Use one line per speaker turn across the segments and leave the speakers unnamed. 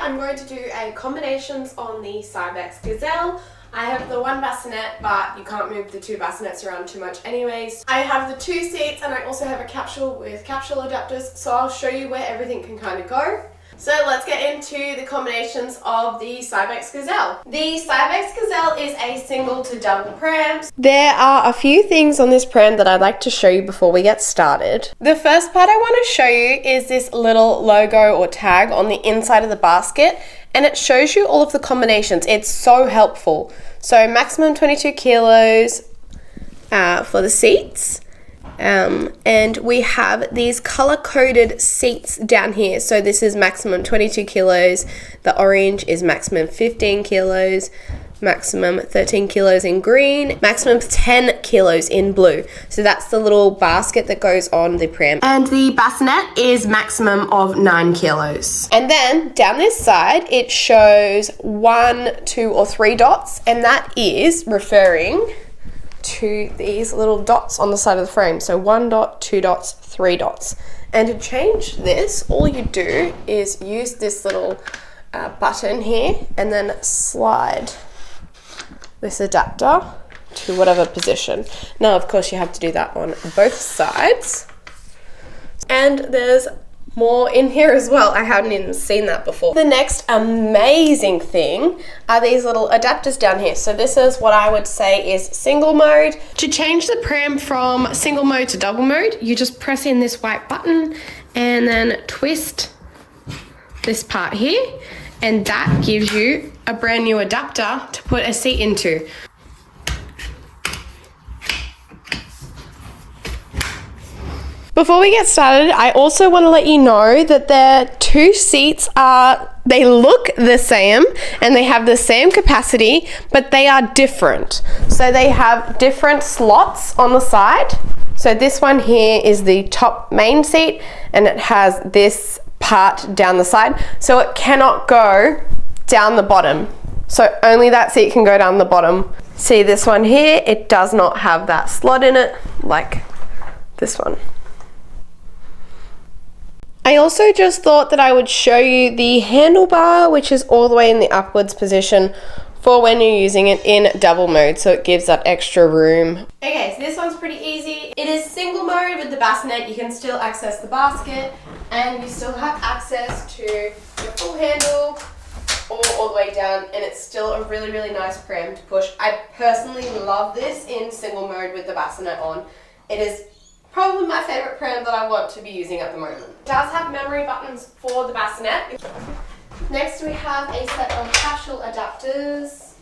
I'm going to do a combinations on the Cybex Gazelle. I have the one bassinet, but you can't move the two bassinets around too much anyways. I have the two seats and I also have a capsule with capsule adapters, so I'll show you where everything can kind of go. So let's get into the combinations of the Cybex Gazelle. The Cybex Gazelle is a single to double pram. There are a few things on this pram that I'd like to show you before we get started. The first part I want to show you is this little logo or tag on the inside of the basket, and it shows you all of the combinations. It's so helpful. So maximum 22 kilos for the seats. And we have these color-coded seats down here. So this is maximum 22 kilos, the orange is maximum 15 kilos, maximum 13 kilos in green, maximum 10 kilos in blue. So that's the little basket that goes on the pram. And the bassinet is maximum of 9 kilos. And then down this side, it shows 1, 2, or 3 dots, and that is referring to these little dots on the side of the frame. So 1 dot, 2 dots, 3 dots. And to change this, all you do is use this little button here and then slide this adapter to whatever position. Now, of course, you have to do that on both sides. And there's more in here as well. I hadn't even seen that before. The next amazing thing are these little adapters down here. So this is what I would say is single mode. To change the pram from single mode to double mode, you just press in this white button and then twist this part here, and that gives you a brand new adapter to put a seat into. Before we get started, I also want to let you know that the two seats they look the same and they have the same capacity, but they are different. So they have different slots on the side. So this one here is the top main seat and it has this part down the side. So it cannot go down the bottom. So only that seat can go down the bottom. See this one here, it does not have that slot in it like this one. I also just thought that I would show you the handlebar, which is all the way in the upwards position for when you're using it in double mode, so it gives that extra room. Okay, so this one's pretty easy. It is single mode with the bassinet. You can still access the basket and you still have access to your full handle or all the way down, and it's still a really, really nice pram to push. I personally love this in single mode with the bassinet on. It is probably my favorite pram that I want to be using at the moment. It does have memory buttons for the bassinet. Next we have a set of capsule adapters.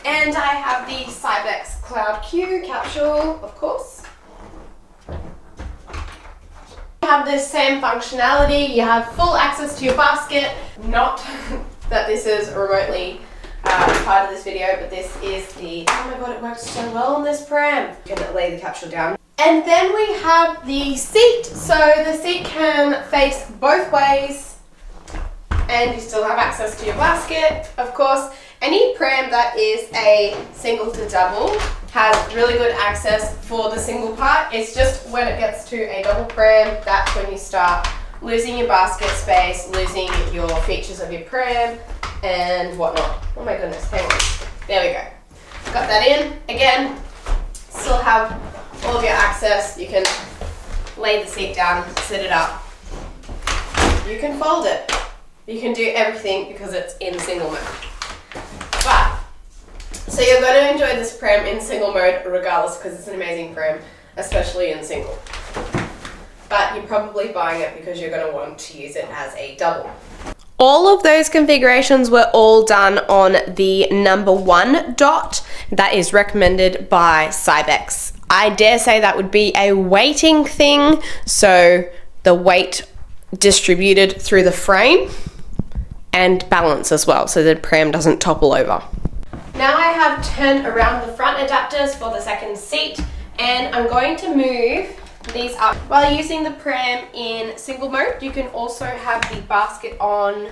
And I have the Cybex Cloud Q capsule, of course. You have the same functionality. You have full access to your basket. Not that this is remotely part of this video, but this is the, oh my god, it works so well on this pram. You can lay the capsule down. And then we have the seat. So the seat can face both ways and you still have access to your basket. Of course, any pram that is a single to double has really good access for the single part. It's just when it gets to a double pram, that's when you start losing your basket space, losing your features of your pram and whatnot. Oh my goodness, hang on. There we go. Got that in. Again, still have all of your access. You can lay the seat down, sit it up. You can fold it. You can do everything because it's in single mode. But, so you're going to enjoy this pram in single mode regardless because it's an amazing pram, especially in single. But you're probably buying it because you're going to want to use it as a double. All of those configurations were all done on the number 1 dot that is recommended by Cybex. I dare say that would be a weighting thing, so the weight distributed through the frame and balance as well, so the pram doesn't topple over. Now I have turned around the front adapters for the second seat, and I'm going to move these up. While using the pram in single mode, you can also have the basket on,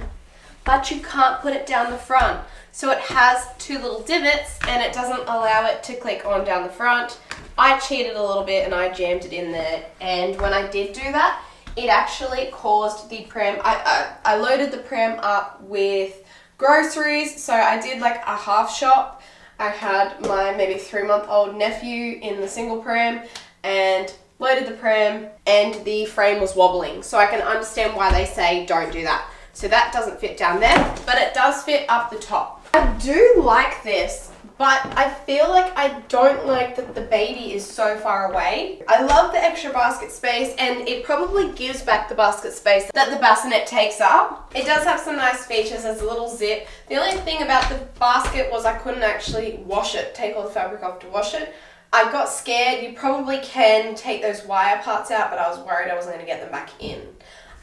but you can't put it down the front. So it has 2 little divots and it doesn't allow it to click on down the front. I cheated a little bit and I jammed it in there, and when I did do that, it actually caused the pram. I loaded the pram up with groceries, so I did like a half shop. I had my maybe 3-month-old nephew in the single pram and loaded the pram, and the frame was wobbling, so I can understand why they say don't do that. So that doesn't fit down there, but it does fit up the top. I do like this, but I feel like I don't like that the baby is so far away. I love the extra basket space, and it probably gives back the basket space that the bassinet takes up. It does have some nice features. There's a little zip. The only thing about the basket was I couldn't actually wash it, take all the fabric off to wash it. I got scared. You probably can take those wire parts out, but I was worried I wasn't going to get them back in.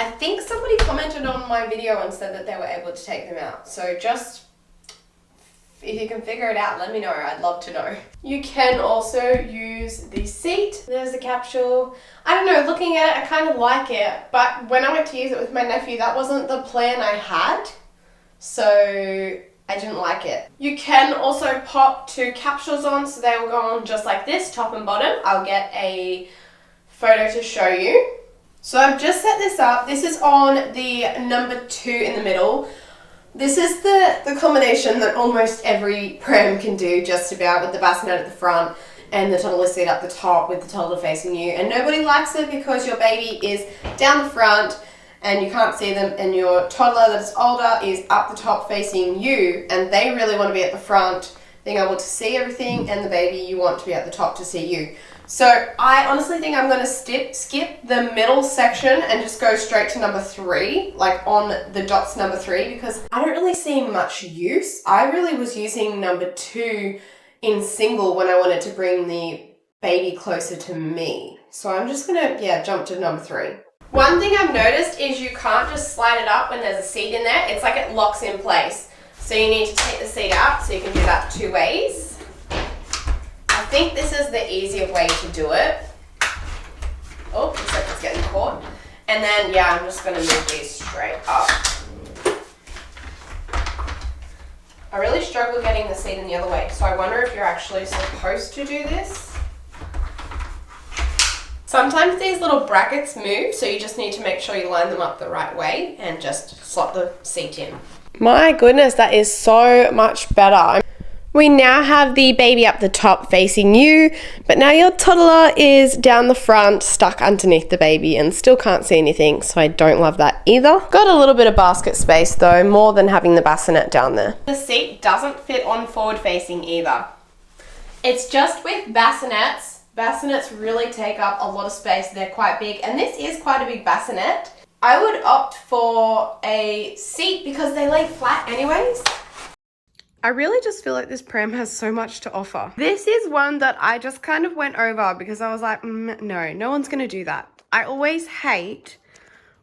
I think somebody commented on my video and said that they were able to take them out. So just, if you can figure it out, let me know. I'd love to know. You can also use the seat. There's the capsule. I don't know, looking at it, I kind of like it. But when I went to use it with my nephew, that wasn't the plan I had. So I didn't like it. You can also pop 2 capsules on, so they will go on just like this, top and bottom. I'll get a photo to show you. So I've just set this up. This is on the number 2 in the middle. This is the combination that almost every pram can do, just about, with the bassinet at the front and the toddler seat up the top with the toddler facing you. And nobody likes it because your baby is down the front and you can't see them, and your toddler that's older is up the top facing you, and they really want to be at the front being able to see everything, and the baby, you want to be at the top to see you. So I honestly think I'm going to skip the middle section and just go straight to number 3, like on the dots number 3, because I don't really see much use. I really was using number 2 in single when I wanted to bring the baby closer to me. So I'm just going to, jump to number 3. One thing I've noticed is you can't just slide it up when there's a seat in there. It's like it locks in place. So you need to take the seat out, so you can do that 2 ways. I think this is the easier way to do it. Oh, looks like it's getting caught. And then, I'm just going to move these straight up. I really struggle getting the seat in the other way, so I wonder if you're actually supposed to do this. Sometimes these little brackets move, so you just need to make sure you line them up the right way and just slot the seat in. My goodness, that is so much better. We now have the baby up the top facing you, but now your toddler is down the front, stuck underneath the baby, and still can't see anything, so I don't love that either. Got a little bit of basket space though, more than having the bassinet down there. The seat doesn't fit on forward facing either. It's just with bassinets. Bassinets really take up a lot of space. They're quite big, and this is quite a big bassinet. I would opt for a seat because they lay flat anyways. I really just feel like this pram has so much to offer. This is one that I just kind of went over because I was like, no one's going to do that. I always hate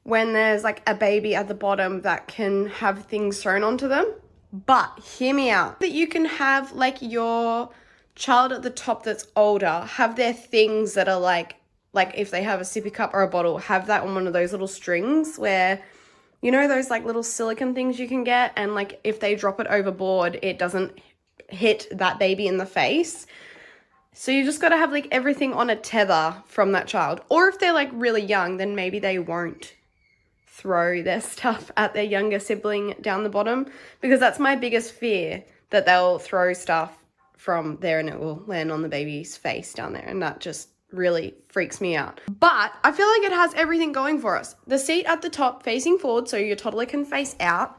when there's like a baby at the bottom that can have things thrown onto them. But hear me out. That you can have like your child at the top that's older have their things that are like if they have a sippy cup or a bottle, have that on one of those little strings where, you know, those like little silicone things you can get, and like if they drop it overboard, it doesn't hit that baby in the face. So you just got to have like everything on a tether from that child. Or if they're like really young, then maybe they won't throw their stuff at their younger sibling down the bottom, because that's my biggest fear, that they'll throw stuff from there and it will land on the baby's face down there, and that just really freaks me out. But I feel like it has everything going for us. The seat at the top facing forward, so your toddler can face out.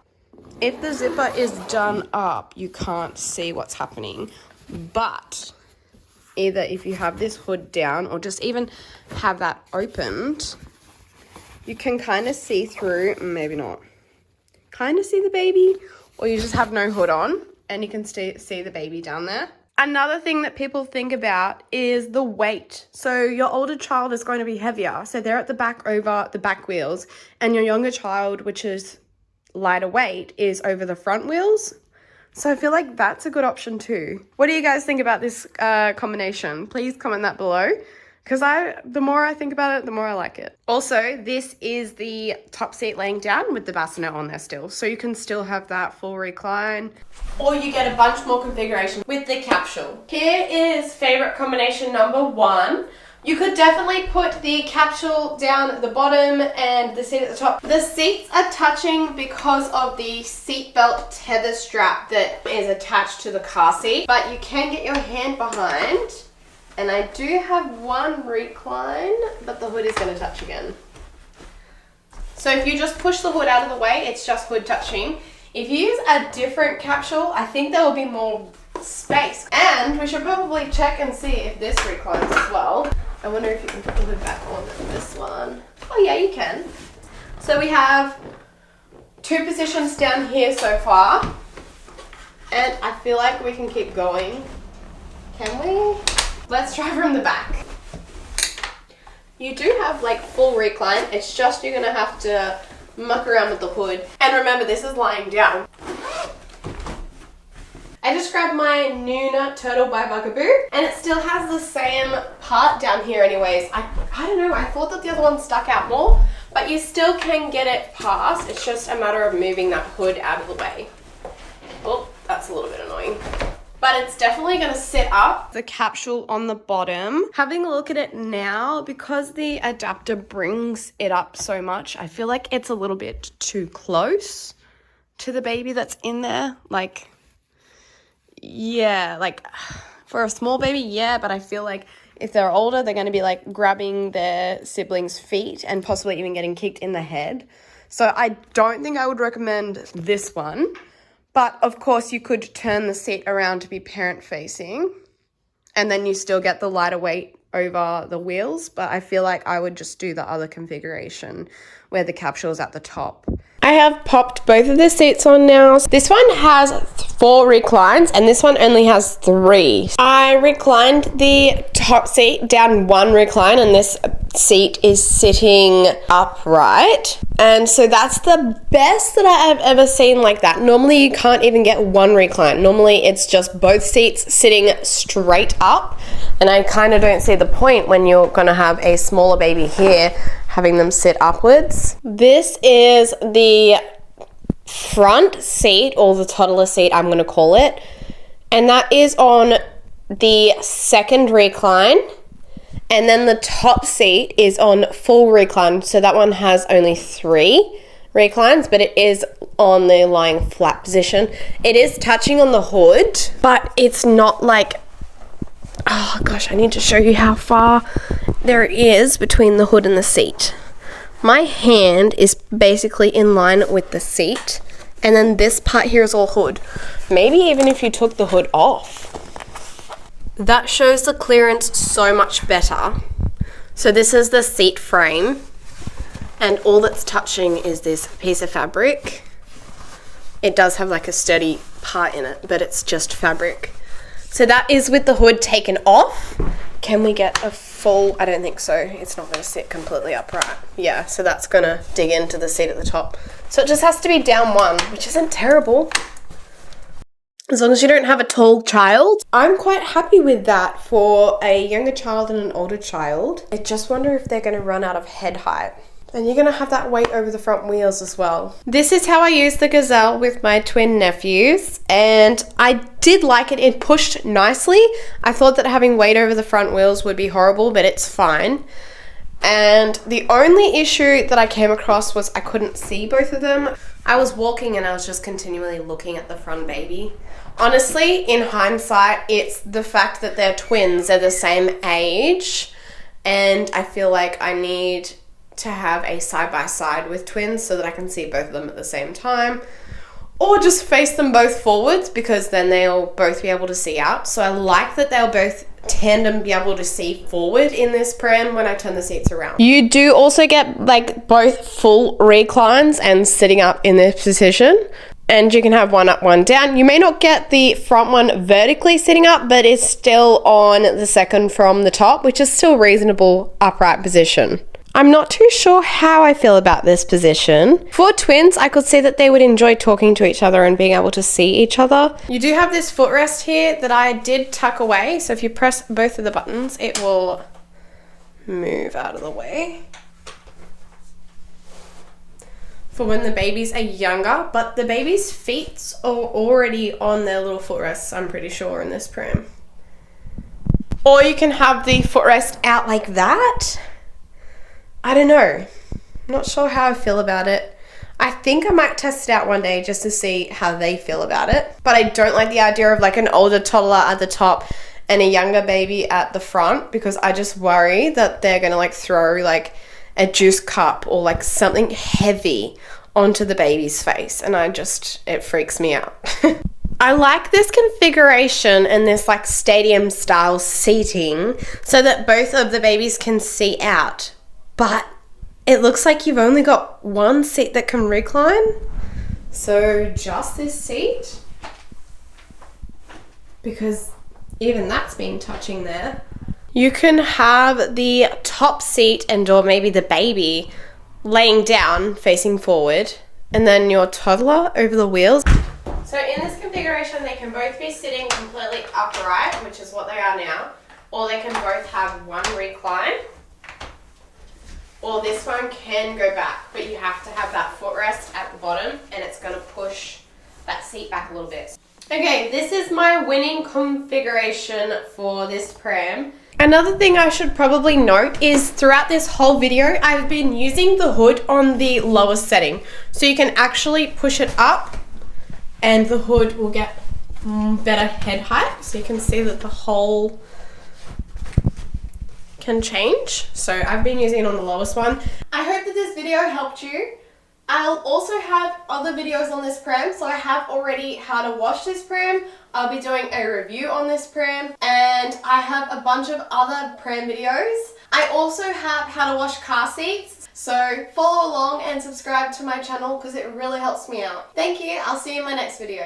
If the zipper is done up, you can't see what's happening, but either if you have this hood down or just even have that opened, you can kind of see through, maybe not, kind of see the baby, or you just have no hood on and you can see the baby down there. Another thing that people think about is the weight. So your older child is going to be heavier, so they're at the back over the back wheels, and your younger child, which is lighter weight, is over the front wheels. So I feel like that's a good option too. What do you guys think about this combination? Please comment that below, because the more I think about it, the more I like it. Also, this is the top seat laying down with the bassinet on there still, so you can still have that full recline. Or you get a bunch more configuration with the capsule. Here is favorite combination number 1. You could definitely put the capsule down at the bottom and the seat at the top. The seats are touching because of the seatbelt tether strap that is attached to the car seat, but you can get your hand behind, and I do have one recline, but the hood is going to touch again. So if you just push the hood out of the way, it's just hood touching. If you use a different capsule, I think there will be more space. And we should probably check and see if this reclines as well. I wonder if you can put the hood back on this one. Oh yeah, you can. So we have 2 positions down here so far. And I feel like we can keep going. Can we? Let's try from the back. You do have like full recline. It's just you're gonna have to muck around with the hood. And remember, this is lying down. I just grabbed my Nuna Turtle by Bugaboo, and it still has the same part down here anyways. I don't know, I thought that the other one stuck out more, but you still can get it past. It's just a matter of moving that hood out of the way. Oh, that's a little bit annoying. But it's definitely going to sit up. The capsule on the bottom. Having a look at it now, because the adapter brings it up so much, I feel like it's a little bit too close to the baby that's in there. Like, yeah, like for a small baby, yeah, but I feel like if they're older, they're going to be like grabbing their siblings' feet and possibly even getting kicked in the head. So I don't think I would recommend this one. But of course, you could turn the seat around to be parent facing, and then you still get the lighter weight over the wheels. But I feel like I would just do the other configuration where the capsule is at the top. I have popped both of the seats on now. This one has 4 reclines and this one only has 3. I reclined the top seat down 1 recline, and this seat is sitting upright. And so that's the best that I have ever seen like that. Normally you can't even get 1 recline. Normally it's just both seats sitting straight up. And I kind of don't see the point when you're going to have a smaller baby here having them sit upwards. This is the front seat, or the toddler seat I'm going to call it. And that is on the 2nd recline. And then the top seat is on full recline. So that one has only 3 reclines, but it is on the lying flat position. It is touching on the hood, but it's not like, oh gosh, I need to show you how far there is between the hood and the seat. My hand is basically in line with the seat, and then this part here is all hood. Maybe even if you took the hood off, that shows the clearance so much better. So this is the seat frame, and all that's touching is this piece of fabric. It does have like a sturdy part in it, but it's just fabric. So that is with the hood taken off. Can we get a full? I don't think so. It's not going to sit completely upright. Yeah, so that's going to dig into the seat at the top. So it just has to be down 1, which isn't terrible. As long as you don't have a tall child. I'm quite happy with that for a younger child and an older child. I just wonder if they're going to run out of head height. And you're going to have that weight over the front wheels as well. This is how I use the Gazelle with my twin nephews, and I did like it. It pushed nicely. I thought that having weight over the front wheels would be horrible, but it's fine. And the only issue that I came across was I couldn't see both of them. I was walking and I was just continually looking at the front baby. Honestly, in hindsight, it's the fact that they're twins. They're the same age, and I feel like I need to have a side-by-side with twins so that I can see both of them at the same time, or just face them both forwards, because then they'll both be able to see out. So I like that they'll both tandem be able to see forward in this pram when I turn the seats around. You do also get like both full reclines and sitting up in this position, and you can have one up, one down. You may not get the front one vertically sitting up, but it's still on the 2nd from the top, which is still reasonable upright position. I'm not too sure how I feel about this position. For twins, I could see that they would enjoy talking to each other and being able to see each other. You do have this footrest here that I did tuck away, so if you press both of the buttons, it will move out of the way for when the babies are younger, but the baby's feet are already on their little footrests, I'm pretty sure, in this pram. Or you can have the footrest out like that. I don't know. Not sure how I feel about it. I think I might test it out one day just to see how they feel about it. But I don't like the idea of like an older toddler at the top and a younger baby at the front, because I just worry that they're gonna like throw like a juice cup or like something heavy onto the baby's face, and it freaks me out. I like this configuration and this like stadium style seating so that both of the babies can see out, but it looks like you've only got one seat that can recline. So just this seat, because even that's been touching there. You can have the top seat or maybe the baby laying down facing forward, and then your toddler over the wheels. So in this configuration, they can both be sitting completely upright, which is what they are now, or they can both have one recline, or this one can go back, but you have to have that footrest at the bottom, and it's going to push that seat back a little bit. Okay, this is my winning configuration for this pram. Another thing I should probably note is throughout this whole video, I've been using the hood on the lowest setting. So you can actually push it up and the hood will get better head height. So you can see that the whole can change. So I've been using it on the lowest one. I hope that this video helped you. I'll also have other videos on this pram, so I have already how to wash this pram. I'll be doing a review on this pram, and I have a bunch of other pram videos. I also have how to wash car seats, so follow along and subscribe to my channel because it really helps me out. Thank you, I'll see you in my next video.